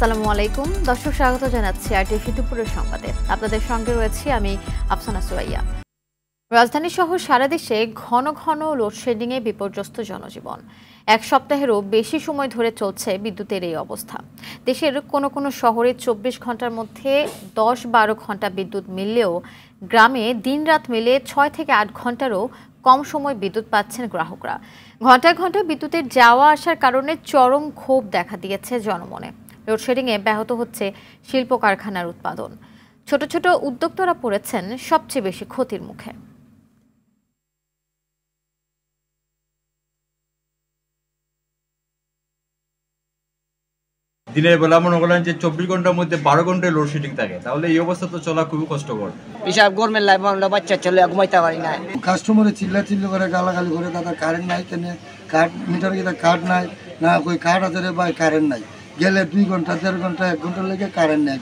আসসালামু আলাইকুম দর্শক, স্বাগত জানাচ্ছি আরটিভি দুপুরের সংবাদে। আপনাদের সঙ্গে রয়েছি আমি আফসানা সুরাইয়া। রাজধানী সহ সারা দেশে ঘন ঘন লোডশেডিংয়ে বিপর্যস্ত জনজীবন। এক সপ্তাহেরও বেশি সময় ধরে চলছে বিদ্যুতের এই অবস্থা। দেশের কোনো কোনো শহরে 24 ঘন্টার মধ্যে 10-12 ঘন্টা বিদ্যুৎ মিললেও গ্রামে দিনরাত মিলে 6 থেকে 8 ঘন্টারও কম সময় বিদ্যুৎ পাচ্ছেন গ্রাহকরা। ঘন্টায় ঘন্টায় বিদ্যুতের যাওয়া আসার কারণে চরম ক্ষোভ দেখা দিয়েছে জনমনে। লোডশেডিংয়ে ব্যাহত হচ্ছে শিল্প কারখানার উৎপাদন। ছোট ছোট উদ্যোক্তারা পড়েছেন সবচেয়ে বেশি ক্ষতির মুখে। দিনের বেলা মনে করেন যে 24 ঘন্টার মধ্যে 12 ঘন্টায় লোডশেডিং থাকে, তাহলে এই অবস্থা তো চলা খুবই কষ্টকর। বিশাল গরমের লাই বাচ্চা চলে ঘুমাইতে পারি না। কাস্টমারে চিল্লা করে গালাগালি করে, দাদা কারেন্ট নাই, কেন কাঠ মিটার গিয়ে কাঠ নাই, না কই কাঠ আছে রে ভাই, কারেন্ট নাই, গেলে 2 ঘন্টা 1.5 ঘন্টা 1 ঘন্টা লেগে কারেন্ট নেই।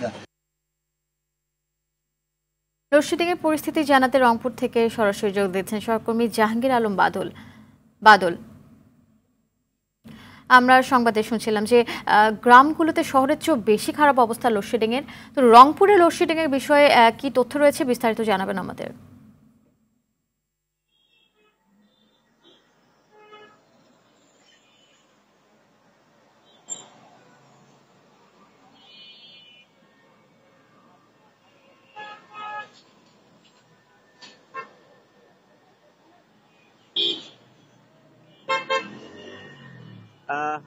লোডশেডিং এর পরিস্থিতি জানাতে রংপুর থেকে সরাসরি যোগ দিচ্ছেন সহকর্মী জাহাঙ্গীর আলম বাদল। আমরা সংবাদে শুনছিলাম যে গ্রামগুলোতে শহরের চেয়েও বেশি খারাপ অবস্থা লোডশেডিং এর। তো রংপুরে লোডশেডিং এর বিষয়ে কি তথ্য রয়েছে, বিস্তারিত জানাবেন আমাদের।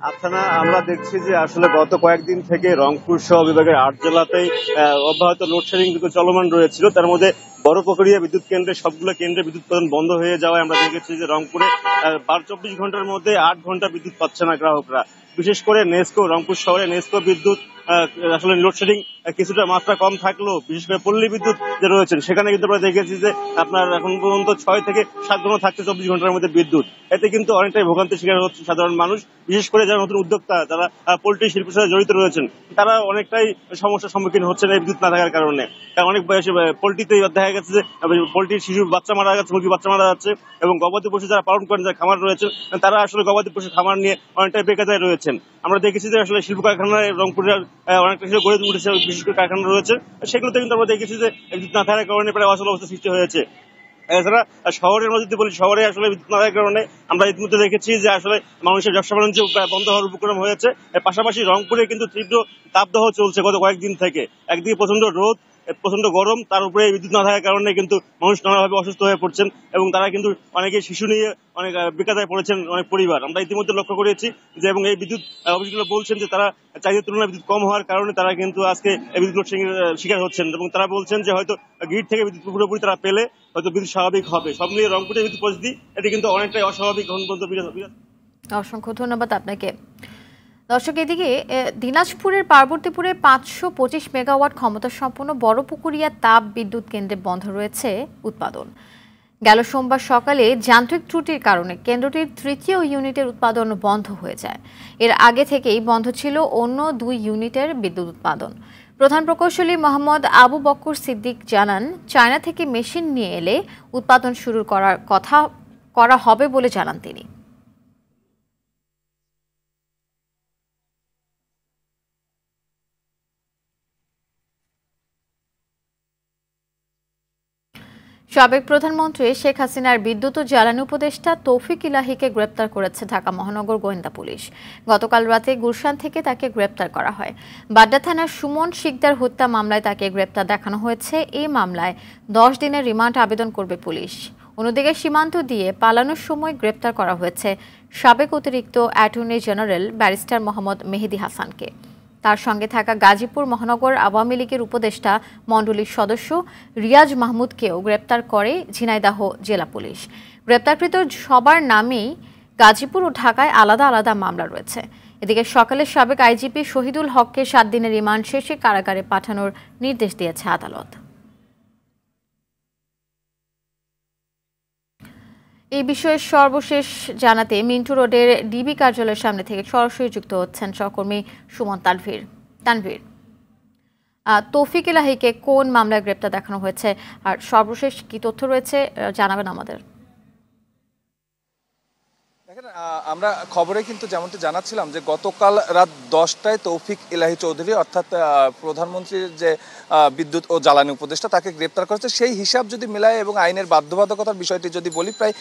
আফসানা, আমরা দেখছি যে আসলে গত কয়েকদিন থেকে রংপুর সহ বিভাগের 8 জেলাতেই অব্যাহত লোডশেডিং কিন্তু চলমান রয়েছিল। তার মধ্যে বড়পুকুরিয়া বিদ্যুৎ কেন্দ্রে সবগুলো কেন্দ্রে বিদ্যুৎ উৎপাদন বন্ধ হয়ে যাওয়ায় আমরা দেখেছি যে রংপুরে 24 ঘন্টার মধ্যে 8 ঘন্টা বিদ্যুৎ পাচ্ছে না গ্রাহকরা। বিশেষ করে নেসকো, রংপুর শহরে নেসকো বিদ্যুৎ আসলে লোডশেডিং কিছুটা মাত্রা কম থাকলেও বিশেষ করে পল্লী বিদ্যুৎ যে রয়েছেন সেখানে কিন্তু আমরা দেখেছি যে আপনার এখন পর্যন্ত 6 থেকে 7 ঘন্টা থাকছে 24 ঘন্টার মধ্যে বিদ্যুৎ। এতে কিন্তু অনেকটাই ভোগান্তির শিকার হচ্ছে সাধারণ মানুষ, বিশেষ করে যারা নতুন উদ্যোক্তা, যারা পোল্ট্রি শিল্পের সাথে জড়িত রয়েছেন, তারা অনেকটাই সমস্যার সম্মুখীন হচ্ছেন এই বিদ্যুৎ না থাকার কারণে। কারণ অনেক পোল্ট্রিতে দেখা গেছে যে পোল্ট্রির শিশু বাচ্চা মারা যাচ্ছে, মুরগি বাচ্চা মারা যাচ্ছে, এবং গবাদি পশু যারা পালন করেন, যারা খামার রয়েছেন, তারা আসলে গবাদি পশু খামার নিয়ে অনেকটাই বেকায়দায় রয়েছেন। আমরা দেখেছি যে আসলে শিল্প কারখানায় রংপুরের অনেকটা কিছু গড়ে উঠেছে, বিশেষ করে কারখানা রয়েছে, সেগুলোতে কিন্তু আমরা দেখেছি যে বিদ্যুৎ না থাকার কারণে প্রায় অচল অবস্থা সৃষ্টি হয়েছে। এছাড়া শহরের মধ্যে যদি বলি, শহরে আসলে বিদ্যুৎ না থাকার কারণে আমরা ইতিমধ্যে দেখেছি যে আসলে মানুষের ব্যবসা বাণিজ্য বন্ধ হওয়ার উপক্রম হয়েছে। এর পাশাপাশি রংপুরে কিন্তু তীব্র তাপদাহ চলছে গত কয়েকদিন থেকে। একদিকে প্রচন্ড রোদ, প্রচন্ড গরম, তার উপরে বিদ্যুৎ না থাকার কারণে কিন্তু মানুষ নানাভাবে অসুস্থ হয়ে পড়ছেন, এবং তারা কিন্তু অনেকে শিশু নিয়ে অনেক বেকায়দায় পড়েছেন অনেক পরিবার। আমরা ইতিমধ্যে লক্ষ্য করেছি যে, এবং এই বিদ্যুৎ অফিসগুলো বলছেন যে তারা চাহিদার তুলনায় বিদ্যুৎ কম হওয়ার কারণে তারা কিন্তু আজকে বিদ্যুৎ লোডশেডিং শিকার হচ্ছেন, এবং তারা বলছেন যে হয়তো গ্রিড থেকে বিদ্যুৎ পুরোপুরি তারা পেলে হয়তো বিদ্যুৎ স্বাভাবিক হবে। সব মিলিয়ে রংপুরের বিদ্যুৎ পরিস্থিতি এটি কিন্তু অনেকটাই অস্বাভাবিক এখন পর্যন্ত বিরাজ। অসংখ্য ধন্যবাদ আপনাকে। দর্শক, এদিকে দিনাজপুরের পার্বতীপুরে 525 মেগাওয়াট ক্ষমতা সম্পন্ন বড়পুকুরিয়া তাপ বিদ্যুৎ কেন্দ্রে বন্ধ রয়েছে উৎপাদন। গেল সোমবার সকালে যান্ত্রিক ত্রুটির কারণে কেন্দ্রটির 3য় ইউনিটের উৎপাদন বন্ধ হয়ে যায়। এর আগে থেকেই বন্ধ ছিল অন্য 2 ইউনিটের বিদ্যুৎ উৎপাদন। প্রধান প্রকৌশলী মোহাম্মদ আবু বক্কর সিদ্দিক জানান, চায়না থেকে মেশিন নিয়ে এলে উৎপাদন শুরু করা হবে বলে জানান তিনি। সাবেক প্রধানমন্ত্রী শেখ হাসিনার বিদ্যুৎ ও জ্বালানি উপদেষ্টা তৌফিক ইলাহিকে গ্রেপ্তার করেছে ঢাকা মহানগর গোয়েন্দা পুলিশ। গতকাল রাতে গুলশান থেকে তাকে গ্রেপ্তার করা হয়। বাড্ডা থানার সুমন শিকদার হত্যা মামলায় তাকে গ্রেপ্তার দেখানো হয়েছে। এই মামলায় 10 দিনের রিমান্ড আবেদন করবে পুলিশ। অন্যদিকে সীমান্ত দিয়ে পালানোর সময় গ্রেপ্তার করা হয়েছে সাবেক অতিরিক্ত অ্যাটর্নি জেনারেল ব্যারিস্টার মোহাম্মদ মেহেদী হাসানকে। তার সঙ্গে থাকা গাজীপুর মহানগর আওয়ামী লীগের উপদেষ্টা মণ্ডলীর সদস্য রিয়াজ মাহমুদকেও গ্রেপ্তার করে ঝিনাইদহ জেলা পুলিশ। গ্রেপ্তারকৃত সবার নামেই গাজীপুর ও ঢাকায় আলাদা আলাদা মামলা রয়েছে। এদিকে সকালে সাবেক আইজিপি শহীদুল হককে 7 দিনের রিমান্ড শেষে কারাগারে পাঠানোর নির্দেশ দিয়েছে আদালত। এই বিষয়ে সর্বশেষ জানাতে মিন্টু রোডের ডিবি কার্যালয়ের সামনে থেকে সরাসরি যুক্ত হচ্ছেন সহকর্মী সুমন তানভীর। তৌফিক ইলাহিকে কোন মামলায় গ্রেপ্তার দেখানো হয়েছে, আর সর্বশেষ কি তথ্য রয়েছে জানাবেন আমাদের। দেখেন আমরা খবরে কিন্তু যেমনটি জানাচ্ছিলাম যে গতকাল রাত 10টায় তৌফিক ইলাহি চৌধুরী অর্থাৎ প্রধানমন্ত্রীর যে বিদ্যুৎ ও জ্বালানি উপদেষ্টা তাকে গ্রেপ্তার করেছে, সেই হিসাব যদি মেলায় এবং আইনের বাধ্যবাধকতার বিষয়টি যদি বলি, প্রায়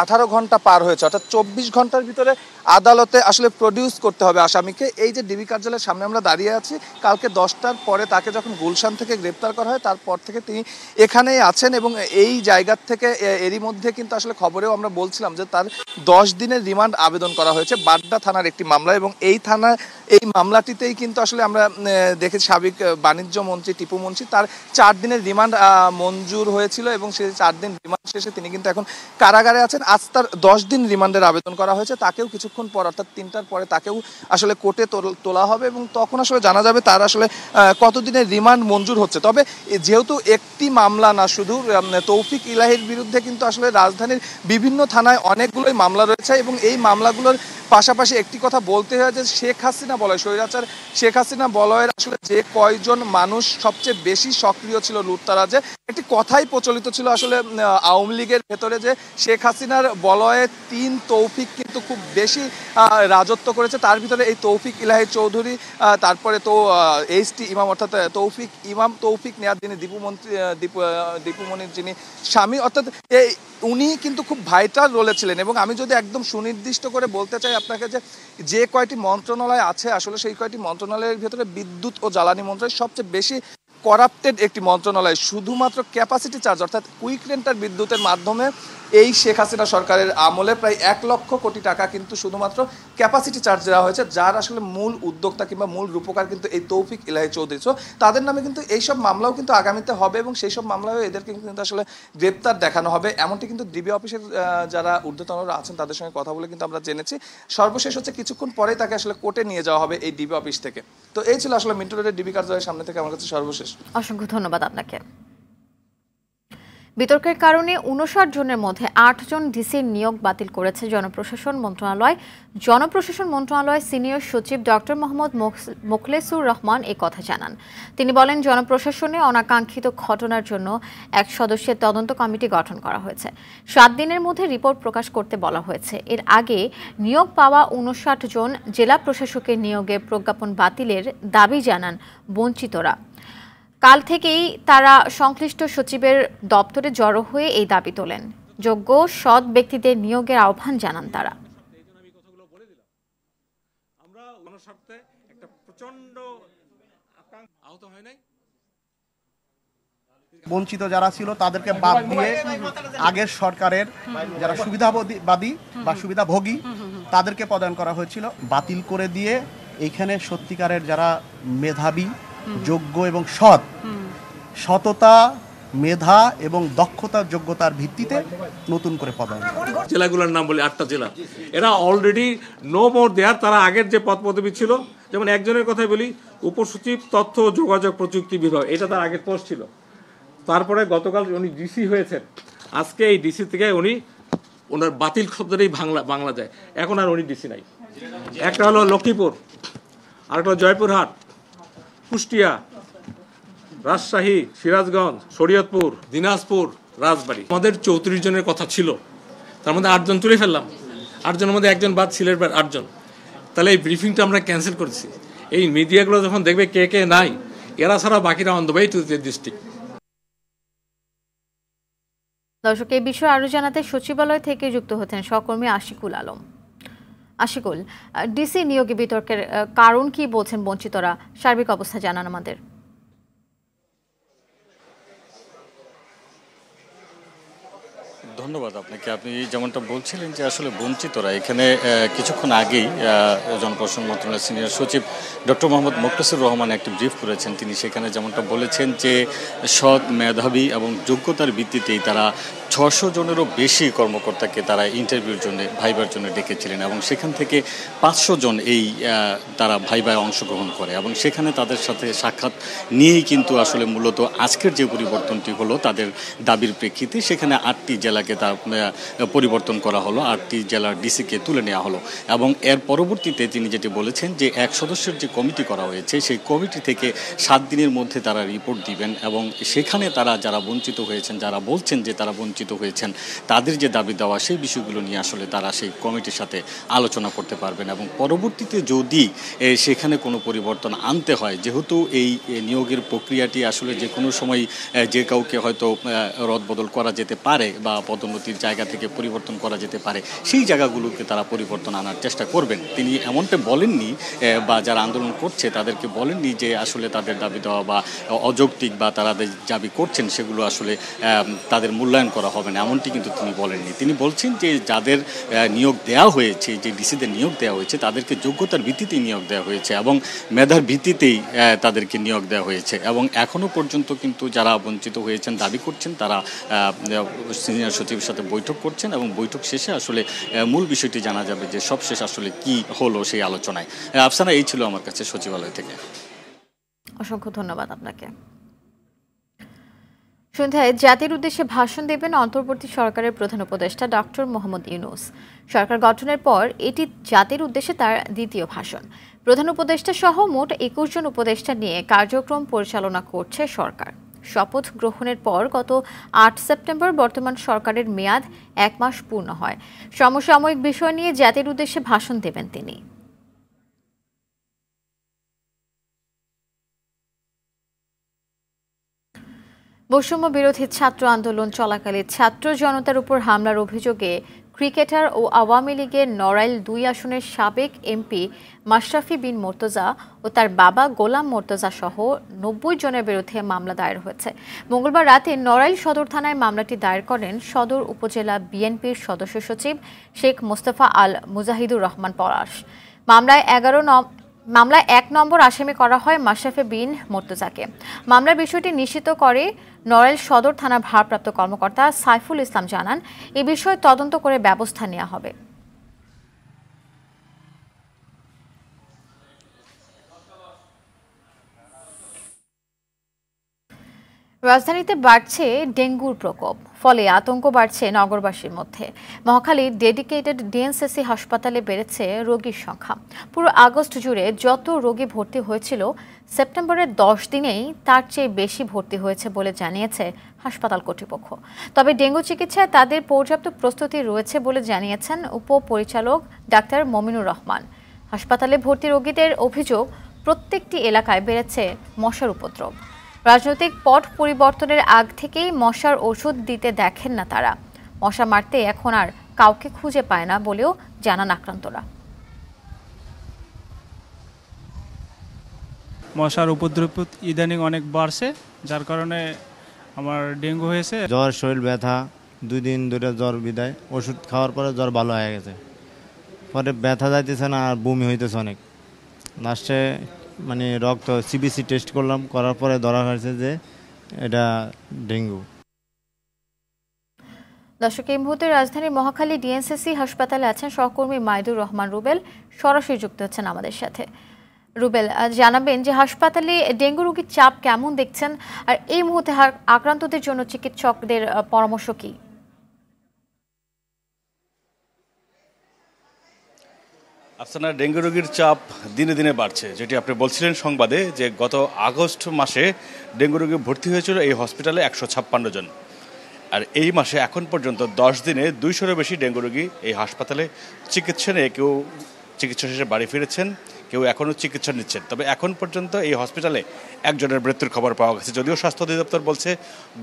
18 ঘন্টা পার হয়েছে, অর্থাৎ 24 ঘন্টার ভিতরে আদালতে আসলে প্রডিউস করতে হবে আসামিকে। এই যে ডিবি কার্যালয়ের সামনে আমরা দাঁড়িয়ে আছি, কালকে 10টার পরে তাকে যখন গুলশান থেকে গ্রেপ্তার করা হয় তারপর থেকে তিনি এখানেই আছেন এবং এই জায়গা থেকে এরই মধ্যে কিন্তু আসলে খবরেও আমরা বলছিলাম যে তার 10 দিনের রিমান্ড আবেদন করা হয়েছে বাড্ডা থানার একটি মামলা, এবং এই মামলাটিতেই কিন্তু আসলে আমরা দেখেছি সাবেক বাণিজ্য মন্ত্রী টিপু মুন্সি তার 4 দিনের রিমান্ড মঞ্জুর হয়েছিল এবং সেই 4 দিন রিমান্ড শেষে তিনি কিন্তু এখন কারাগারে আছেন। আজ তার 10 দিন রিমান্ডের আবেদন করা হয়েছে, তাকেও কিছুক্ষণ পর অর্থাৎ 3টার পরে তাকেও আসলে কোর্টে তোলা হবে এবং তখন আসলে জানা যাবে তার আসলে কতদিনের রিমান্ড মঞ্জুর হচ্ছে। তবে যেহেতু একটি মামলা না, শুধু তৌফিক ইলাহির বিরুদ্ধে কিন্তু আসলে রাজধানীর বিভিন্ন থানায় অনেকগুলোই মামলা রয়েছে এবং এই মামলাগুলোর পাশাপাশি একটি কথা বলতে হয় যে শেখ হাসিনা বলয়, স্বৈরাচার শেখ হাসিনা বলয়ের আসলে যে কয়জন মানুষ সবচেয়ে বেশি সক্রিয় ছিল লুটতরাজে, একটি কথাই প্রচলিত ছিল আসলে আওয়ামী লীগের ভেতরে যে শেখ হাসিনার বলয়ে 3 তৌফিক কিন্তু খুব বেশি রাজত্ব করেছে। তার ভিতরে এই তৌফিক ইলাহি চৌধুরী, তারপরে তো এইচটি ইমাম অর্থাৎ তৌফিক নেয়ার যিনি দীপুমণির যিনি স্বামী, অর্থাৎ উনি কিন্তু খুব ভাইটাল রোলে ছিলেন। এবং আমি যদি একদম সুনির্দিষ্ট করে বলতে চাই আপনাকে যে কয়টি মন্ত্রণালয় আছে আসলে সেই কয়টি মন্ত্রণালয়ের ভেতরে বিদ্যুৎ ও জ্বালানি মন্ত্রণালয় সবচেয়ে বেশি করাপ্টেড একটি মন্ত্রণালয়। শুধুমাত্র ক্যাপাসিটি চার্জ অর্থাৎ কুইক রেন্টার বিদ্যুতের মাধ্যমে এই শেখ হাসিনা সরকারের আমলে প্রায় 1 লক্ষ কোটি টাকা কিন্তু শুধুমাত্র ক্যাপাসিটি চার্জ দেওয়া হয়েছে, যার আসলে মূল উদ্যোক্তা কিংবা মূল রূপকার কিন্তু এই তৌফিক ইলাহি চৌধুরী। সো তাদের নামে কিন্তু এইসব মামলাও কিন্তু আগামীতে হবে এবং সেই সব মামলাও এদেরকে কিন্তু আসলে গ্রেপ্তার দেখানো হবে, এমনটি কিন্তু ডিবি অফিসের যারা ঊর্ধ্বতনরা আছেন তাদের সঙ্গে কথা বলে কিন্তু আমরা জেনেছি। সর্বশেষ হচ্ছে কিছুক্ষণ পরেই তাকে আসলে কোর্টে নিয়ে যাওয়া হবে এই ডিবি অফিস থেকে। তো এই ছিল আসলে মিন্টু রোডের ডিবি কার্যালয়ের সামনে থেকে আমার কাছে সর্বশেষ। অসংখ্য ধন্যবাদ আপনাকে। বিতর্কের কারণে 59 জনের মধ্যে 8 জন ডিসির নিয়োগ বাতিল করেছে জনপ্রশাসন মন্ত্রণালয়। জনপ্রশাসন মন্ত্রণালয়ের সিনিয়র সচিব ডক্টর মোহাম্মদ মোখলেসুর রহমান এই কথা জানান। তিনি বলেন, জনপ্রশাসনে অনাকাঙ্ক্ষিত ঘটনার জন্য 1 সদস্যের তদন্ত কমিটি গঠন করা হয়েছে। 7 দিনের মধ্যে রিপোর্ট প্রকাশ করতে বলা হয়েছে। এর আগে নিয়োগ পাওয়া 59 জন জেলা প্রশাসকের নিয়োগে প্রজ্ঞাপন বাতিলের দাবি জানান বঞ্চিতরা। কাল থেকেই তারা সংশ্লিষ্ট সচিবের দপ্তরে জড়ো হয়ে এই দাবি তোলেন। যোগ্য সৎ ব্যক্তিদের নিয়োগের আহ্বান জানান তারা। বঞ্চিত যারা ছিল তাদেরকে বাদ দিয়ে আগের সরকারের যারা সুবিধাবাদী বা সুবিধাভোগী তাদেরকে প্রদান করা হয়েছিল বাতিল করে দিয়ে এইখানে সত্যিকারের যারা মেধাবী, যোগ্য এবং সততা, মেধা এবং দক্ষতার যোগ্যতার ভিত্তিতে নতুন করে পদায়ন। জেলাগুলোর নাম বলি 8টা জেলা, এরা অলরেডি নো মোর দেয়ার। তারা আগের যে পদ পদবি ছিল, যেমন একজনের কথাই বলি, উপসচিব তথ্য ও যোগাযোগ প্রযুক্তি বিভাগ, এটা তার আগের পোস্ট ছিল। তারপরে গতকাল উনি ডিসি হয়েছেন, আজকে এই ডিসি থেকে ওনার বাতিল শব্দটাই বাংলা যায়, এখন আর উনি ডিসি নাই। একটা হলো লক্ষ্মীপুর, আরেকটা হলো জয়পুরহাট, কুষ্টিয়া, রাজশাহী, সিরাজগঞ্জ, শরীয়তপুর, দিনাজপুর, রাজবাড়ী। আমাদের 34 জনের কথা ছিল, তার মধ্যে 8 জন তুলে ফেললাম। 8 জনের মধ্যে 1 জন বাদ, সিলেটের 8 জন। তাহলে এই ব্রিফিংটা আমরা ক্যান্সেল করেছি। এই মিডিয়াগুলো যখন দেখবে কে কে নাই, এরা ছাড়া বাকিরা on the way to the district. দর্শক, এই বিষয়ে আরো জানাতে সচিবালয় থেকে যুক্ত হতেন সহকর্মী আশিকুল আলম। আশিকুল, ডিসি নিয়োগে বিতর্কের কারণ কি বলছেন বঞ্চিতরা, সার্বিক অবস্থা জানান আমাদের। ধন্যবাদ আপনাকে। আপনি যেমনটা বলছিলেন যে আসলে বঞ্চিতরা এখানে কিছুক্ষণ আগেই জনপ্রশাসন মন্ত্রণালয়ের সিনিয়র সচিব ডক্টর মোহাম্মদ মোখলেসুর রহমান একটি ব্রিফ করেছেন। তিনি সেখানে যেমনটা বলেছেন যে সৎ, মেধাবী এবং যোগ্যতার ভিত্তিতেই তারা 600 জনেরও বেশি কর্মকর্তাকে তারা ইন্টারভিউর জন্য, ভাইবার জন্য ডেকেছিলেন এবং সেখান থেকে 500 জন তারা ভাইবায় অংশগ্রহণ করে এবং সেখানে তাদের সাথে সাক্ষাৎ নিয়েই কিন্তু আসলে মূলত আজকের যে পরিবর্তনটি হলো তাদের দাবির প্রেক্ষিতে সেখানে 8টি জেলাকে তা পরিবর্তন করা হলো, 8টি জেলার ডিসিকে তুলে নেওয়া হলো এবং এর পরবর্তীতে তিনি যেটি বলেছেন যে 1 সদস্যের যে কমিটি করা হয়েছে সেই কমিটি থেকে 7 দিনের মধ্যে তারা রিপোর্ট দিবেন এবং সেখানে তারা যারা বঞ্চিত হয়েছেন, যারা বলছেন যে তারা বঞ্চিত বঞ্চিত হয়েছেন তাদের যে দাবি দেওয়া সেই বিষয়গুলো নিয়ে আসলে তারা সেই কমিটির সাথে আলোচনা করতে পারবেন এবং পরবর্তীতে যদি সেখানে কোনো পরিবর্তন আনতে হয়, যেহেতু এই নিয়োগের প্রক্রিয়াটি আসলে যে কোনো সময় যে কাউকে হয়তো রদবদল করা যেতে পারে বা পদোন্নতির জায়গা থেকে পরিবর্তন করা যেতে পারে, সেই জায়গাগুলোকে তারা পরিবর্তন আনার চেষ্টা করবেন। তিনি এমনটা বলেননি বা যারা আন্দোলন করছে তাদেরকে বলেননি যে আসলে তাদের দাবি দেওয়া বা অযৌক্তিক বা তারা দাবি করছেন সেগুলো আসলে তাদের মূল্যায়ন করা হবে না, এমনটি কিন্তু তিনি বলেননি। তিনি বলছেন যে যাদের নিয়োগ দেওয়া হয়েছে, যে ডিসিদের নিয়োগ দেওয়া হয়েছে তাদেরকে যোগ্যতার ভিত্তিতেই নিয়োগ দেওয়া হয়েছে এবং মেধার ভিত্তিতেই তাদেরকে নিয়োগ দেওয়া হয়েছে এবং এখনও পর্যন্ত কিন্তু যারা বঞ্চিত হয়েছেন দাবি করছেন তারা সিনিয়র সচিবের সাথে বৈঠক করছেন এবং বৈঠক শেষে আসলে মূল বিষয়টি জানা যাবে যে সবশেষ আসলে কি হলো সেই আলোচনায়। আফসানা, এই ছিল আমার কাছে সচিবালয় থেকে। অসংখ্য ধন্যবাদ আপনাকে। সন্ধ্যায় জাতির উদ্দেশ্যে ভাষণ দেবেন অন্তর্বর্তী সরকারের প্রধান উপদেষ্টা ডক্টর মোহাম্মদ ইউনূস। সরকার গঠনের পর এটি জাতির উদ্দেশ্যে তার দ্বিতীয় ভাষণ। প্রধান উপদেষ্টা সহ মোট 21 জন উপদেষ্টা নিয়ে কার্যক্রম পরিচালনা করছে সরকার। শপথ গ্রহণের পর গত 8 সেপ্টেম্বর বর্তমান সরকারের মেয়াদ 1 মাস পূর্ণ হয়। সমসাময়িক বিষয় নিয়ে জাতির উদ্দেশ্যে ভাষণ দেবেন তিনি। বৈষম্য বিরোধী ছাত্র আন্দোলন চলাকালে ছাত্র জনতার উপর হামলার অভিযোগে ক্রিকেটার ও আওয়ামী লীগের নড়াইল 2 আসনের সাবেক এমপি মাশরাফি বিন মোর্তজা ও তার বাবা গোলাম মোর্তজা সহ 90 জনের বিরুদ্ধে মামলা দায়ের হয়েছে। মঙ্গলবার রাতে নড়াইল সদর থানায় মামলাটি দায়ের করেন সদর উপজেলা বিএনপির সদস্য সচিব শেখ মোস্তফা আল মুজাহিদুর রহমান পলাশ। মামলায় 1 নম্বর আসামি করা হয় মাশরাফি বিন মোর্তজাকে। মামলার বিষয়টি নিশ্চিত করে নড়াইল সদর থানার ভারপ্রাপ্ত কর্মকর্তা সাইফুল ইসলাম জানান, এই বিষয়ে তদন্ত করে ব্যবস্থা নেওয়া হবে। রাজধানীতে বাড়ছে ডেঙ্গুর প্রকোপ, ফলে আতঙ্ক বাড়ছে নগরবাসীর মধ্যে। মহাখালীর ডেডিকেটেড ডিএনসিসি হাসপাতালে বেড়েছে রোগীর সংখ্যা। পুরো আগস্ট জুড়ে যত রোগী ভর্তি হয়েছিল সেপ্টেম্বরের 10 দিনেই তার চেয়ে বেশি ভর্তি হয়েছে বলে জানিয়েছে হাসপাতাল কর্তৃপক্ষ। তবে ডেঙ্গু চিকিৎসায় তাদের পর্যাপ্ত প্রস্তুতি রয়েছে বলে জানিয়েছেন উপপরিচালক ডাক্তার মমিনুর রহমান। হাসপাতালে ভর্তি রোগীদের অভিযোগ, প্রত্যেকটি এলাকায় বেড়েছে মশার উপদ্রব। রাজনৈতিক পট পরিবর্তনের আগ থেকেই মশার ওষুধ দিতে দেখেন না তারা। মশা মারতে এখন আর কাউকে খুঁজে পায় না বলেও জানান আক্রান্তরা। মশার উপদ্রব ইদানিং অনেক বাড়ছে, যার কারণে আমার ডেঙ্গু হয়েছে। জ্বর, শরীর ব্যথা, 2 দিন ধরে জ্বর বিদায়, ওষুধ খাওয়ার পরে জ্বর ভালো হয়ে গেছে, পরে ব্যথা যাইতেছে না আর বমি হইতেছে অনেক। লাস্টে মানে রক্ত সিবিসি টেস্ট করলাম, করার পরে ধরা হয়েছে যে এটা ডেঙ্গু। দর্শক, এই মুহূর্তে রাজধানীর মহাখালী ডিএনসিসি হাসপাতালে আছেন সহকর্মী মাইদুর রহমান রুবেল, সরাসরি যুক্ত হচ্ছেন আমাদের সাথে। রুবেল, জানাবেন যে হাসপাতালে ডেঙ্গু রোগীর চাপ কেমন দেখছেন, আর এই মুহূর্তে আক্রান্তদের জন্য চিকিৎসকদের পরামর্শ কি? আফসানা, ডেঙ্গু রোগীর চাপ দিনে দিনে বাড়ছে। যেটি আপনি বলছিলেন সংবাদে, যে গত আগস্ট মাসে ডেঙ্গু রোগী ভর্তি হয়েছিল এই হসপিটালে 156 জন, আর এই মাসে এখন পর্যন্ত 10 দিনে 200-এরও বেশি ডেঙ্গু রোগী এই হাসপাতালে চিকিৎসা নিয়ে কেউ চিকিৎসা শেষে বাড়ি ফিরেছেন, কেউ এখনও চিকিৎসা নিচ্ছেন। তবে এখন পর্যন্ত এই হসপিটালে 1 জনের মৃত্যুর খবর পাওয়া গেছে। যদিও স্বাস্থ্য অধিদপ্তর বলছে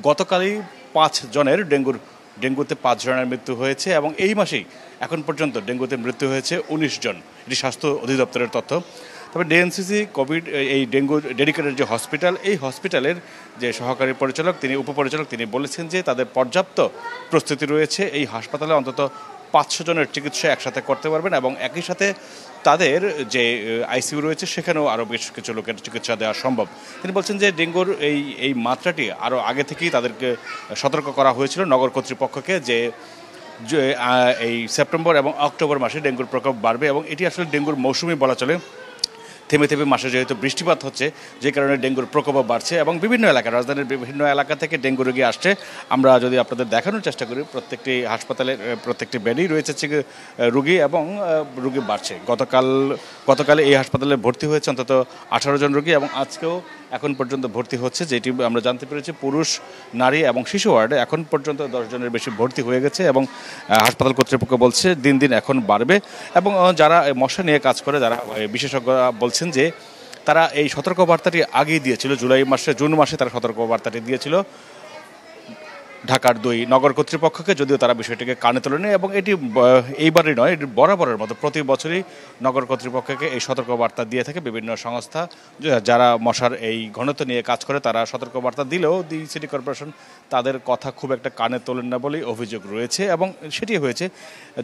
গতকালই 5 জনের ডেঙ্গুতে 5 জনের মৃত্যু হয়েছে এবং এই মাসেই এখন পর্যন্ত ডেঙ্গুতে মৃত্যু হয়েছে 19 জন। এটি স্বাস্থ্য অধিদপ্তরের তথ্য। তবে ডিএনসিসি কোভিড এই ডেঙ্গু ডেডিকেটেড যে হসপিটাল, এই হসপিটালের যে সহকারী পরিচালক, তিনি উপপরিচালক, তিনি বলেছেন যে তাদের পর্যাপ্ত প্রস্তুতি রয়েছে। এই হাসপাতালে অন্তত 500 জনের চিকিৎসা একসাথে করতে পারবেন এবং একই সাথে তাদের যে আইসিইউ রয়েছে সেখানেও আরও বেশ কিছু লোকের চিকিৎসা দেওয়া সম্ভব। তিনি বলছেন যে ডেঙ্গুর এই মাত্রাটি আরও আগে থেকেই তাদেরকে সতর্ক করা হয়েছিল নগর কর্তৃপক্ষকে, যে এই সেপ্টেম্বর এবং অক্টোবর মাসে ডেঙ্গুর প্রকোপ বাড়বে এবং এটি আসলে ডেঙ্গুর মৌসুমি বলা চলে। থেমে থেমে মাসে যেহেতু বৃষ্টিপাত হচ্ছে, যে কারণে ডেঙ্গুর প্রকোপ বাড়ছে এবং বিভিন্ন এলাকা, রাজধানীর বিভিন্ন এলাকা থেকে ডেঙ্গু রোগী আসছে। আমরা যদি আপনাদের দেখানোর চেষ্টা করি, প্রত্যেকটি হাসপাতালে প্রত্যেকটি বেডেই রয়েছে রোগী এবং রোগী বাড়ছে। গতকাল এই হাসপাতালে ভর্তি হয়েছে অন্তত 18 জন রোগী এবং আজকেও এখন পর্যন্ত ভর্তি হচ্ছে, যেটি আমরা জানতে পেরেছি পুরুষ, নারী এবং শিশু ওয়ার্ডে এখন পর্যন্ত 10 জনের বেশি ভর্তি হয়ে গেছে এবং হাসপাতাল কর্তৃপক্ষ বলছে দিন দিন এখন বাড়বে। এবং যারা মশা নিয়ে কাজ করে, যারা বিশেষজ্ঞরা বলছেন যে তারা এই সতর্কবার্তাটি আগেই দিয়েছিল, জুন মাসে তারা সতর্কবার্তাটি দিয়েছিল ঢাকার 2 নগর কর্তৃপক্ষকে, যদিও তারা বিষয়টিকে কানে তোলেনি। এবং এটি এইবারই নয়, এটি বরাবরের মতো প্রতি বছরই নগর কর্তৃপক্ষকে এই সতর্কবার্তা দিয়ে থাকে বিভিন্ন সংস্থা, যারা মশার এই ঘনত্ব নিয়ে কাজ করে। তারা সতর্কবার্তা দিলেও সিটি কর্পোরেশন তাদের কথা খুব একটা কানে তোলেন না বলেই অভিযোগ রয়েছে এবং সেটি হয়েছে।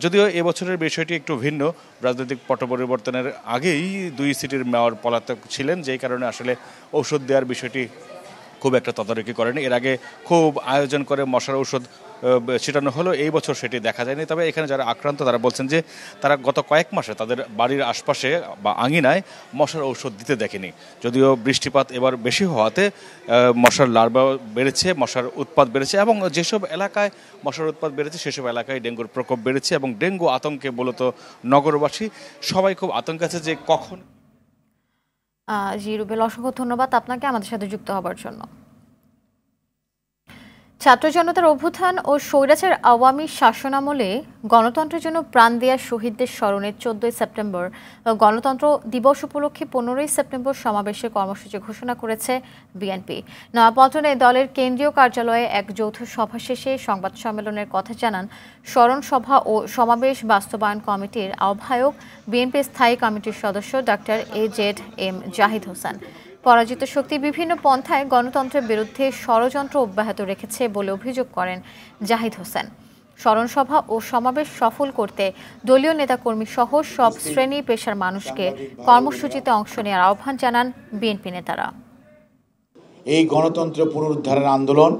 যদিও এবছরের বিষয়টি একটু ভিন্ন, রাজনৈতিক পট পরিবর্তনের আগেই 2 সিটির মেয়র পলাতক ছিলেন, যেই কারণে আসলে ঔষধ দেওয়ার বিষয়টি খুব একটা তদারকি করেনি। এর আগে খুব আয়োজন করে মশার ঔষধ ছিটানো হলো, এই বছর সেটি দেখা যায়নি। তবে এখানে যারা আক্রান্ত তারা বলছেন যে তারা গত কয়েক মাসে তাদের বাড়ির আশপাশে বা আঙিনায় মশার ঔষধ দিতে দেখেনি। যদিও বৃষ্টিপাত এবার বেশি হওয়াতে মশার লার্ভা বেড়েছে, মশার উৎপাত বেড়েছে এবং যেসব এলাকায় মশার উৎপাত বেড়েছে সেসব এলাকায় ডেঙ্গুর প্রকোপ বেড়েছে এবং ডেঙ্গু আতঙ্কে মূলত নগরবাসী সবাই খুব আতঙ্কে আছে যে কখন। জি রুবেল, অসংখ্য ধন্যবাদ আপনাকে আমাদের সাথে যুক্ত হবার জন্য। ছাত্র জনতার অভ্যুত্থান ও স্বৈরাচার আওয়ামী শাসনামলে গণতন্ত্রের জন্য প্রাণ দেয়া শহীদদের স্মরণে 14 সেপ্টেম্বর গণতন্ত্র দিবস উপলক্ষে 15 সেপ্টেম্বর সমাবেশের কর্মসূচি ঘোষণা করেছে বিএনপি। নয়াপল্টনে দলের কেন্দ্রীয় কার্যালয়ে এক যৌথ সভা শেষে সংবাদ সম্মেলনের কথা জানান স্মরণ সভা ও সমাবেশ বাস্তবায়ন কমিটির আহ্বায়ক, বিএনপি স্থায়ী কমিটির সদস্য ডক্টর AZM জাহিদ হোসেন। পরাজিত শক্তি বিভিন্ন পন্থায় গণতন্ত্রের বিরুদ্ধে ষড়যন্ত্র অব্যাহত রেখেছে বলে অভিযোগ করেন জাহিদ হোসেন। স্মরণসভা ও সমাবেশ সফল করতে দলীয় নেতাকর্মী সহ সব শ্রেণী পেশার মানুষকে কর্মসূচিতে অংশ নেওয়ার আহ্বান জানান বিএনপি নেতারা। এই গণতন্ত্র পুনরুদ্ধারের আন্দোলন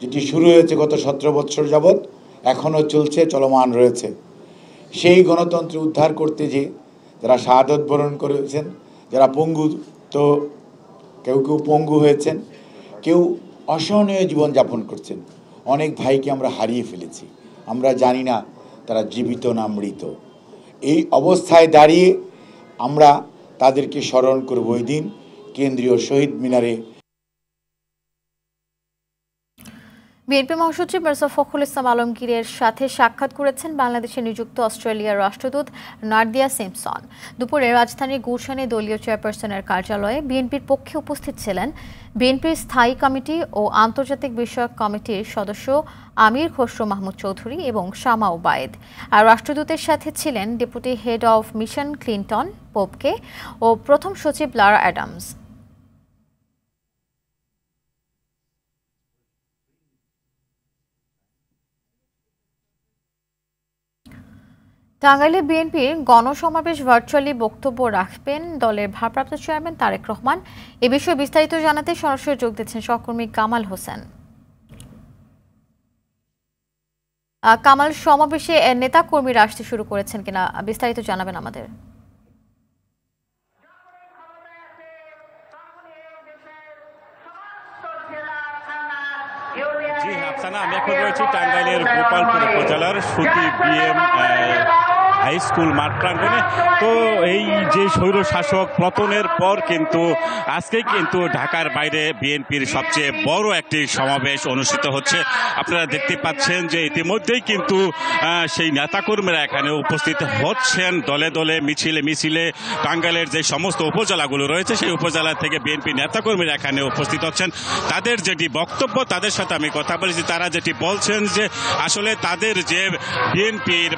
যেটি শুরু হয়েছে গত 17 বছর যাবৎ এখনও চলছে, চলমান রয়েছে। সেই গণতন্ত্র উদ্ধার করতে যে যারা শাহাদত বরণ করেছেন, যারা পঙ্গু, তো কেউ পঙ্গু হয়েছেন, কেউ অসহনীয় জীবনযাপন করছেন, অনেক ভাইকে আমরা হারিয়ে ফেলেছি, আমরা জানি না তারা জীবিত না মৃত। এই অবস্থায় দাঁড়িয়ে আমরা তাদেরকে স্মরণ করব ওই দিন কেন্দ্রীয় শহীদ মিনারে। বিএনপি মহাসচিব মির্জা ফখরুল ইসলাম আলমগীরের সাথে সাক্ষাৎ করেছেন বাংলাদেশে নিযুক্ত অস্ট্রেলিয়ার রাষ্ট্রদূত নাদিয়া সিম্পসন। দুপুরে রাজধানীর গুলশানে দলীয় চেয়ারপারসনের কার্যালয়ে বিএনপির পক্ষে উপস্থিত ছিলেন বিএনপির স্থায়ী কমিটি ও আন্তর্জাতিক বিষয়ক কমিটির সদস্য আমির খসরু মাহমুদ চৌধুরী এবং শামা ওবায়েদ। আর রাষ্ট্রদূতের সাথে ছিলেন deputy head of mission Clinton পোপকে ও প্রথম সচিব লারা অ্যাডামস। টাঙ্গাইলে বিএনপির গণসমাবেশ ভার্চুয়ালি বক্তব্য রাখবেন দলের ভারপ্রাপ্ত চেয়ারম্যান তারেক রহমান। এ বিষয়ে বিস্তারিত জানাতে সরাসরি যোগ দিচ্ছেন সহকর্মী কামাল হোসেন। কামাল, সমাবেশে নেতা কর্মীরা আসতে শুরু করেছেন কিনা বিস্তারিত জানাবেন আমাদের। জি আফসানা, আমি এখন রয়েছি টাঙ্গাইলের গোপালপুর উপজেলার সুতি বিএম হাই স্কুল মাঠ প্রাঙ্গণে। তো এই যে স্বৈর শাসক পতনের পর কিন্তু আজকেই কিন্তু ঢাকার বাইরে বিএনপির সবচেয়ে বড় একটি সমাবেশ অনুষ্ঠিত হচ্ছে। আপনারা দেখতে পাচ্ছেন যে ইতিমধ্যেই কিন্তু সেই নেতাকর্মীরা এখানে উপস্থিত হচ্ছেন দলে দলে, মিছিলে মিছিলে। টাঙ্গাইলের যে সমস্ত উপজেলাগুলো রয়েছে সেই উপজেলা থেকে বিএনপি নেতাকর্মীরা এখানে উপস্থিত হচ্ছেন। তাদের যেটি বক্তব্য, তাদের সাথে আমি কথা বলেছি, তারা যেটি বলছেন যে আসলে তাদের যে বিএনপির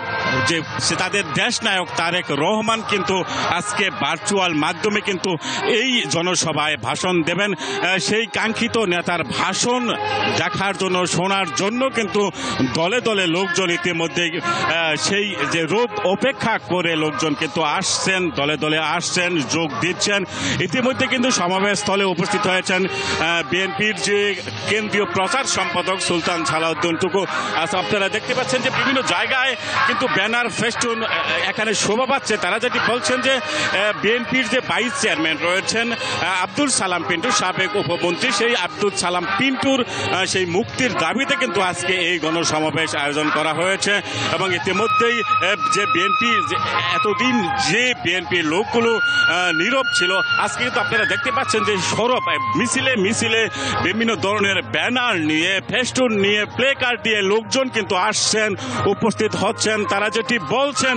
যে তাদের দেশনায়ক তারেক রহমান কিন্তু আজকে ভার্চুয়াল মাধ্যমে কিন্তু এই জনসভায় ভাষণ দেবেন। সেই কাঙ্ক্ষিত নেতার ভাষণ দেখার জন্য, শোনার জন্য কিন্তু দলে দলে লোকজন ইতিমধ্যে সেই যে রোদ অপেক্ষা করে লোকজন কিন্তু আসছেন, দলে দলে আসছেন, যোগ দিচ্ছেন। ইতিমধ্যে কিন্তু সমাবেশ স্থলে উপস্থিত হয়েছেন বিএনপির যে কেন্দ্রীয় প্রচার সম্পাদক সুলতান সালাউদ্দিন টুকু। আপনারা দেখতে পাচ্ছেন যে বিভিন্ন জায়গায় কিন্তু ব্যানার, ফেস্টুন এখানে শোভা পাচ্ছে, তারা যেটি বলছেন যে বিএনপির যে ভাইস চেয়ারম্যান রয়েছেন আব্দুল সালাম পিন্টু, সাবেক উপমন্ত্রী, সেই আব্দুল সালাম পিন্টুর সেই মুক্তির দাবিতে কিন্তু আজকে এই গণসমাবেশ আয়োজন করা হয়েছে। এবং ইতিমধ্যেই যে বিএনপি এতদিন যে বিএনপি লোকগুলো নীরব ছিল, আজকে কিন্তু আপনারা দেখতে পাচ্ছেন যে সরব মিছিলে মিছিলে বিভিন্ন ধরনের ব্যানার নিয়ে, ফেস্টুন নিয়ে, প্লে কার্ড দিয়ে লোকজন কিন্তু আসছেন, উপস্থিত হচ্ছেন। তারা যেটি বলছেন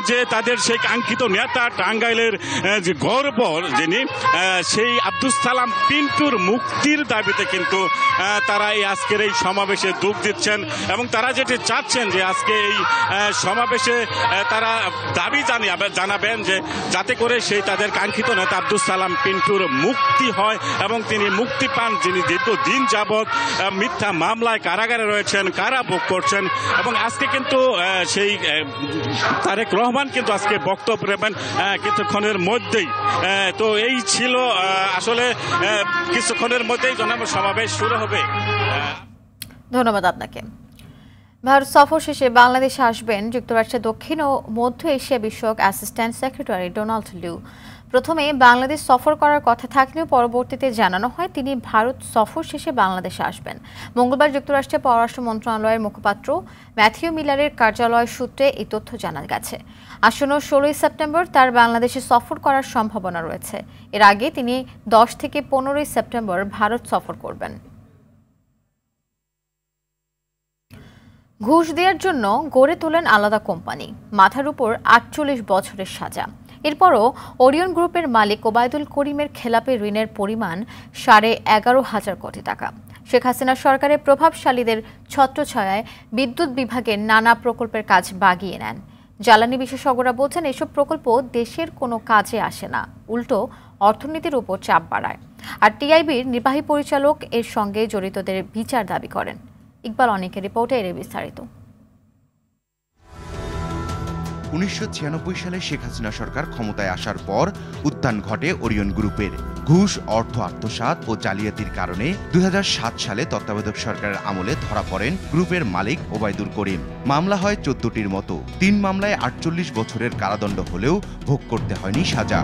যে তাদের সেই কাঙ্ক্ষিত নেতা, টাঙ্গাইলের যে গর্ব যিনি, সেই আব্দুল সালাম পিন্টুর মুক্তির দাবিতে কিন্তু তারা এই আজকের এই সমাবেশে যোগ দিচ্ছেন। এবং তারা যেটি চাচ্ছেন যে আজকে এই সমাবেশে তারা দাবি জানাবেন যে যাতে করে সেই তাদের কাঙ্ক্ষিত নেতা আব্দুল সালাম পিন্টুর মুক্তি হয় এবং তিনি মুক্তি পান, যিনি দীর্ঘদিন যাবৎ মিথ্যা মামলায় কারাগারে রয়েছেন, কারাভোগ করছেন। এবং আজকে কিন্তু সেই তারেক রহমান কিন্তু আজকে বক্তব্য দেবেন কিছুক্ষণের মধ্যেই। তো এই ছিল আসলে কিছুক্ষণের মধ্যেই সমাবেশ শুরু হবে। ধন্যবাদ আপনাকে। ভারত সফর শেষে বাংলাদেশে আসবেন যুক্তরাষ্ট্রের দক্ষিণ ও মধ্য এশিয়া বিষয়ক অ্যাসিস্ট্যান্ট সেক্রেটারি ডোনাল্ড লিউ। প্রথমে বাংলাদেশ সফর করার কথা থাকলেও পরবর্তীতে জানানো হয় তিনি ভারত সফর শেষে বাংলাদেশে আসবেন। মঙ্গলবার যুক্তরাষ্ট্রের পররাষ্ট্র মন্ত্রণালয়ের মুখপাত্র ম্যাথিউ মিলারের কার্যালয় সূত্রে এই তথ্য জানা গেছে। আসন্ন 16 সেপ্টেম্বর তার বাংলাদেশে সফর করার সম্ভাবনা রয়েছে। এর আগে তিনি 10 থেকে 15 সেপ্টেম্বর ভারত সফর করবেন। ঘুষ দেওয়ার জন্য গড়ে তোলেন আলাদা কোম্পানি, মাথার উপর 48 বছরের সাজা। এরপরও ওরিয়ন গ্রুপের মালিক ওবায়দুল করিমের খেলাপি ঋণের পরিমাণ 11,500 কোটি টাকা। শেখ হাসিনা সরকারের প্রভাবশালীদের ছত্রছায়ায় বিদ্যুৎ বিভাগের নানা প্রকল্পের কাজ বাগিয়ে নেন। জ্বালানি বিশেষজ্ঞরা বলছেন এসব প্রকল্প দেশের কোনো কাজে আসে না, উল্টো অর্থনীতির উপর চাপ বাড়ায়। আর টিআইবির নির্বাহী পরিচালক এর সঙ্গে জড়িতদের বিচার দাবি করেন। ইকবাল অনেকের রিপোর্টে এর বিস্তারিত। 1996 সালে শেখ হাসিনা সরকার ক্ষমতায় আসার পর উত্থান ঘটে ওরিয়ন গ্রুপের। ঘুষ, অর্থ আত্মসাৎ ও জালিয়াতির কারণে 2007 সালে তত্ত্বাবধায়ক সরকারের আমলে ধরা পড়েন গ্রুপের মালিক ওবায়দুল করিম। মামলা হয় 14টির মতো। 3 মামলায় 48 বছরের কারাদণ্ড হলেও ভোগ করতে হয়নি সাজা।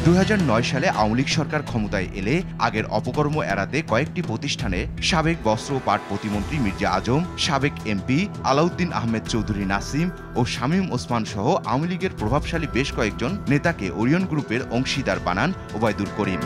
2009 সালে আওয়ামী লীগ সরকার ক্ষমতায় এলে আগের অপকর্ম এড়াতে কয়েকটি প্রতিষ্ঠানে সাবেক বস্ত্র ও পাট প্রতিমন্ত্রী মির্জা আজম, সাবেক এমপি আলাউদ্দিন আহমেদ চৌধুরী নাসিম ও শামীম ওসমান সহ আওয়ামী লীগের প্রভাবশালী বেশ কয়েকজন নেতাকে ওরিয়ন গ্রুপের অংশীদার বানান ওবায়দুল করিম।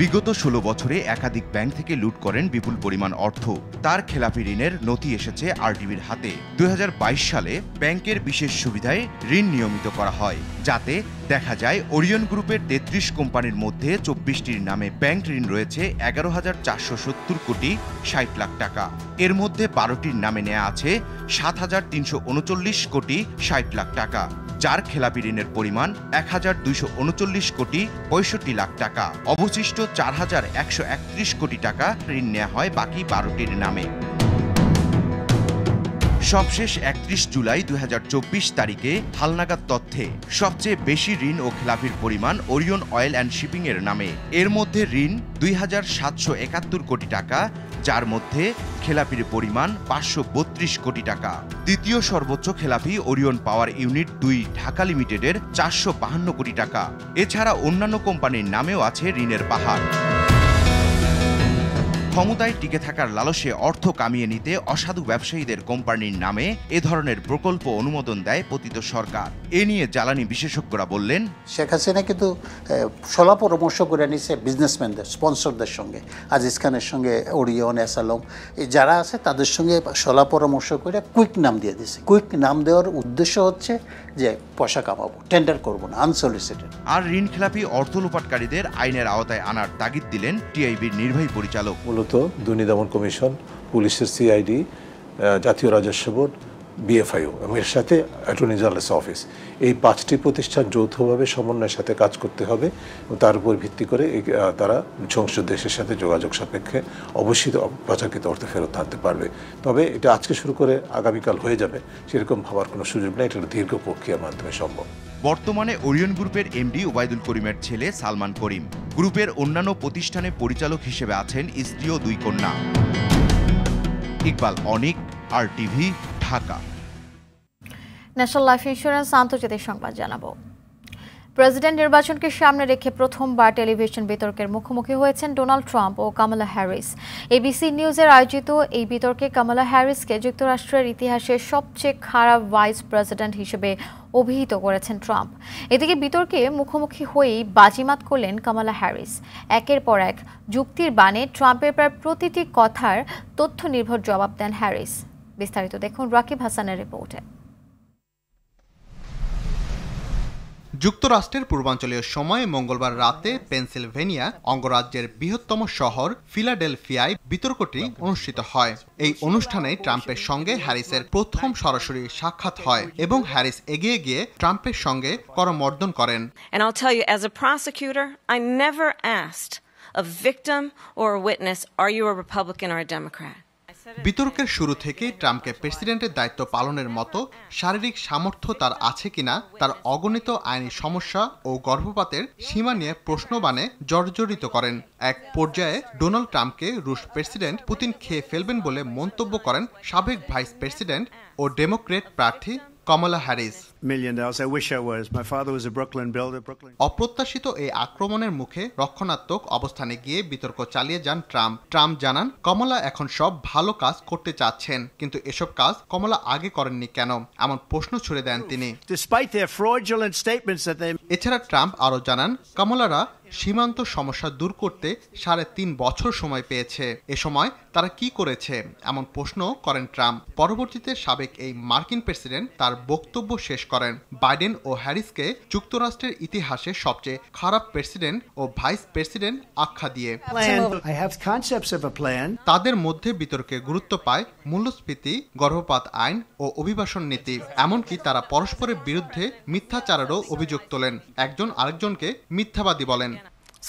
বিগত 16 বছরে একাধিক ব্যাংক থেকে লুট করেন বিপুল পরিমাণ অর্থ। তার খেলাপি ঋণের নথি এসেছে আরটিভির হাতে। 2022 সালে ব্যাংকের বিশেষ সুবিধায় ঋণ নিয়মিত করা হয়, যাতে দেখা যায় ওরিয়ন গ্রুপের 33 কোম্পানির মধ্যে 24টির নামে ব্যাংক ঋণ রয়েছে 11,470 কোটি 60 লাখ টাকা। এর মধ্যে 12টির নামে নেওয়া আছে 7,339 কোটি 60 লাখ টাকা, যার খেলাপি ঋণের পরিমাণ 1,239 কোটি 65 লাখ টাকা। অবশিষ্ট 4,131 কোটি টাকা ঋণ নেওয়া হয় বাকি 12টির নামে। সবশেষ 31 জুলাই 2024 তারিখে হালনাগাদ তথ্যে সবচেয়ে বেশি ঋণ ও খেলাপির পরিমাণ ওরিয়ন অয়েল অ্যান্ড শিপিং এর নামে। এর মধ্যে ঋণ 2,771 কোটি টাকা, যার মধ্যে খেলাপির পরিমাণ 532 কোটি টাকা। দ্বিতীয় সর্বোচ্চ খেলাপি ওরিয়ন পাওয়ার ইউনিট 2 ঢাকা লিমিটেডের 452 কোটি টাকা। এছাড়া অন্যান্য কোম্পানির নামেও আছে ঋণের পাহাড়। ক্ষমতায় টিকে থাকার লালসে অর্থ কামিয়ে নিতে অসাধু ব্যবসায়ীদের কোম্পানির নামে এ ধরনের প্রকল্প অনুমোদন দেয় পতিত সরকার। এ নিয়ে জ্বালানি বিশেষজ্ঞরা বললেন, শেখ হাসিনা কিন্তু সলা পরামর্শ করে নিছে বিজনেসম্যানদের, স্পন্সরদের সঙ্গে, আজিজ খানের সঙ্গে, ওরিয়ন, এসালম যারা আছে তাদের সঙ্গে সলা পরামর্শ করে কুইক নাম দিয়ে দিছে। কুইক নাম দেওয়ার উদ্দেশ্য হচ্ছে যে পয়সা কামাবো, টেন্ডার করবো না, আনসলিসিটেড। আর ঋণ খেলাপি অর্থ লোপাটকারীদের আইনের আওতায় আনার তাগিদ দিলেন টিআইবির নির্বাহী পরিচালক। মূলত দুর্নীতি দমন কমিশন, পুলিশের সিআইডি, জাতীয় রাজস্ব বোর্ড, বিএফআইও এবং এর সাথে অ্যাটর্নি জেনারেলস অফিস, এই 5টি প্রতিষ্ঠান যৌথভাবে সমন্বয়ের সাথে কাজ করতে হবে এবং তার উপর ভিত্তি করে তারা সংশ্লিষ্ট দেশের সাথে যোগাযোগ সাপেক্ষে অবশ্যই পাচারকৃত অর্থ ফেরত আনতে পারবে। তবে এটা আজকে শুরু করে আগামীকাল হয়ে যাবে সেরকম ভাবার কোনো সুযোগ নেই, এটা দীর্ঘ প্রক্রিয়ার মাধ্যমে সম্ভব। বর্তমানে ওরিয়ন গ্রুপের এমডি ওবায়দুল করিমের ছেলে সালমান করিম। গ্রুপের অন্যান্য প্রতিষ্ঠানে পরিচালক হিসেবে আছেন স্ত্রী ও 2 কন্যা। ইকবাল অনিক, RTV, Dhaka. National life insurance আন্তর্জাতিক সংবাদ জানাবো। প্রেসিডেন্ট নির্বাচনকে সামনে রেখে প্রথমবার টেলিভিশন বিতর্কের মুখোমুখি হয়েছেন ডোনাল্ড ট্রাম্প ও কামালা হ্যারিস। এবিসি নিউজের আয়োজিত এই বিতর্কে কামালা হ্যারিসকে যুক্তরাষ্ট্রের ইতিহাসে সবচেয়ে খারাপ ভাইস প্রেসিডেন্ট হিসেবে অভিহিত করেছেন ট্রাম্প। এদিকে বিতর্কে মুখোমুখি হয়েই বাজিমাত করলেন কামালা হ্যারিস। একের পর এক যুক্তির বাণে ট্রাম্পের প্রায় প্রতিটি কথার তথ্য নির্ভর জবাব দেন হ্যারিস। বিস্তারিত দেখুন রাকিব হাসানের রিপোর্টে। যুক্তরাষ্ট্রের পূর্বাঞ্চলীয় সময়ে মঙ্গলবার রাতে পেনসিলভেনিয়া অঙ্গরাজ্যের বৃহত্তম শহর ফিলাডেলফিয়ায় বিতর্কটি অনুষ্ঠিত হয়। এই অনুষ্ঠানে ট্রাম্পের সঙ্গে হ্যারিসের প্রথম সরাসরি সাক্ষাৎ হয় এবং হ্যারিস এগিয়ে গিয়ে ট্রাম্পের সঙ্গে করমর্দন করেন। And I'll tell you, as a prosecutor, I never asked a victim or a witness, are you a Republican or a Democrat? বিতর্কের শুরু থেকে ট্রাম্পকে প্রেসিডেন্টের দায়িত্ব পালনের মতো শারীরিক সামর্থ্য তার আছে কিনা, তার অগণিত আইনি সমস্যা ও গর্ভপাতের সীমা নিয়ে প্রশ্নবাণে জর্জরিত করেন। এক পর্যায়ে ডোনাল্ড ট্রাম্পকে রুশ প্রেসিডেন্ট পুতিন খেয়ে ফেলবেন বলে মন্তব্য করেন সাবেক ভাইস প্রেসিডেন্ট ও ডেমোক্রেট প্রার্থী কামালা হ্যারিস। অপ্রত্যাশিত এই আক্রমণের মুখে রক্ষণাত্মক অবস্থানে গিয়ে বিতর্ক চালিয়ে যান ট্রাম্প। ট্রাম্প জানান কমলা এখন সব ভালো কাজ করতে চাচ্ছেন, কিন্তু এসব কাজ কমলা আগে করেননি কেন, এমন প্রশ্ন ছুড়ে দেন তিনি। এছাড়া ট্রাম্প আরও জানান কমলারা সীমান্ত সমস্যা দূর করতে 3.5 বছর সময় পেয়েছে। এ সময় তারা কি করেছে এমন প্রশ্ন করেন ট্রাম্প। পরবর্তীতে সাবেক এই মার্কিন প্রেসিডেন্ট তার বক্তব্য শেষ করেন বাইডেন ও হ্যারিসকে যুক্তরাষ্ট্রের ইতিহাসে সবচেয়ে খারাপ প্রেসিডেন্ট ও ভাইস প্রেসিডেন্ট আখ্যা দিয়ে। তাদের মধ্যে বিতর্কে গুরুত্ব পায় মূল্যস্ফীতি, গর্ভপাত আইন ও অভিবাসন নীতি। এমনকি তারা পরস্পরের বিরুদ্ধে মিথ্যাচারেরও অভিযোগ তোলেন, একজন আরেকজনকে মিথ্যাবাদী বলেন।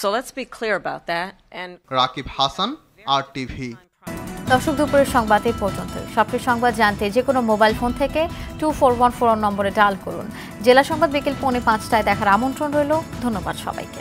So let's be clear about that. And Rakib Hasan, RTV। দর্শক, দুপুরের সংবাদ এই পর্যন্ত। সবচেয়ে সংবাদ জানতে যে কোনো মোবাইল ফোন থেকে 2414 নম্বরে ডায়াল করুন। জেলা সংবাদ বিকেল 4:05টায় দেখার আমন্ত্রণ রইল। ধন্যবাদ সবাইকে।